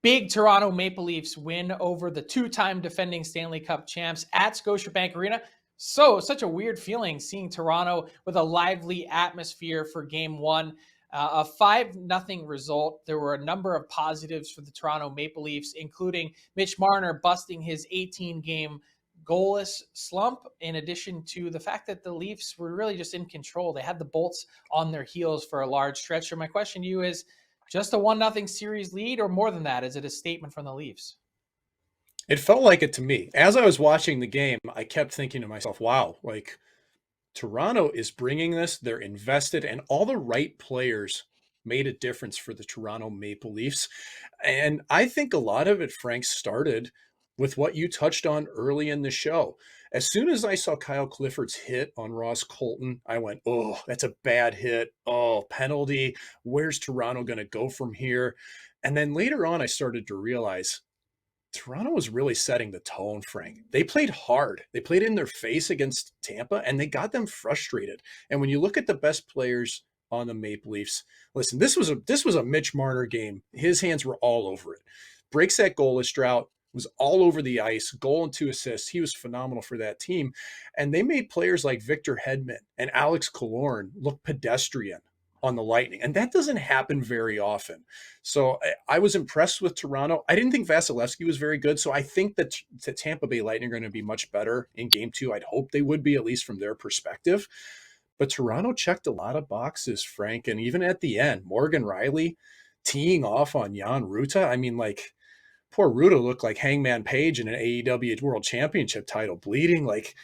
Big Toronto Maple Leafs win over the two-time defending Stanley Cup champs at ScotiaBank Arena. Such a weird feeling seeing Toronto with a lively atmosphere for game one. A 5-0 result. There were a number of positives for the Toronto Maple Leafs, including Mitch Marner busting his 18-game goalless slump, in addition to the fact that the Leafs were really just in control. They had the Bolts on their heels for a large stretch. So my question to you is, just a 1-0 series lead, or more than that? Is it a statement from the Leafs? It felt like it to me. As I was watching the game, I kept thinking to myself, wow, like Toronto is bringing this. They're invested, and all the right players made a difference for the Toronto Maple Leafs. And I think a lot of it, Frank, started with what you touched on early in the show. As soon as I saw Kyle Clifford's hit on Ross Colton, I went, oh, that's a bad hit. Oh, penalty. Where's Toronto going to go from here? And then later on, I started to realize Toronto was really setting the tone, Frank. They played hard. They played in their face against Tampa, and they got them frustrated. And when you look at the best players on the Maple Leafs, listen, this was a Mitch Marner game. His hands were all over it. Breaks that goalless drought, was all over the ice, goal and 2 assists. He was phenomenal for that team. And they made players like Victor Hedman and Alex Killorn look pedestrian on the Lightning. And that doesn't happen very often. So I was impressed with Toronto. I didn't think Vasilevsky was very good. So I think that the Tampa Bay Lightning are going to be much better in game 2. I'd hope they would be, at least from their perspective. But Toronto checked a lot of boxes, Frank. And even at the end, Morgan Riley teeing off on Jan Ruta. I mean, like, poor Ruta looked like Hangman Page in an AEW World Championship title, bleeding. Like,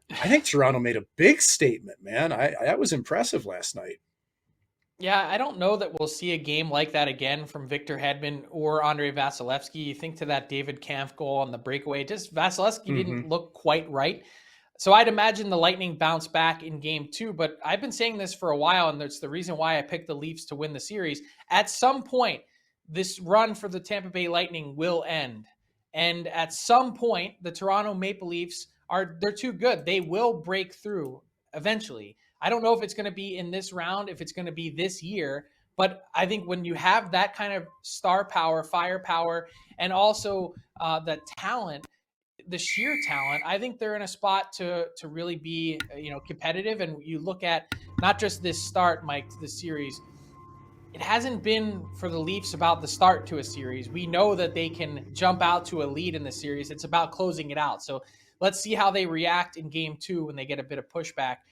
I think Toronto made a big statement, man. That was impressive last night. Yeah, I don't know that we'll see a game like that again from Victor Hedman or Andrei Vasilevsky. You think to that David Kampf goal on the breakaway, just Vasilevsky didn't look quite right. So I'd imagine the Lightning bounce back in game 2, but I've been saying this for a while, and that's the reason why I picked the Leafs to win the series. At some point, this run for the Tampa Bay Lightning will end. And at some point, the Toronto Maple Leafs they're too good. They will break through eventually. I don't know if it's going to be in this round, if it's going to be this year, but I think when you have that kind of star power, firepower, and also the talent, the sheer talent, I think they're in a spot to really be, competitive. And you look at not just this start, Mike, to the series. It hasn't been for the Leafs about the start to a series. We know that they can jump out to a lead in the series. It's about closing it out. So let's see how they react in game 2 when they get a bit of pushback.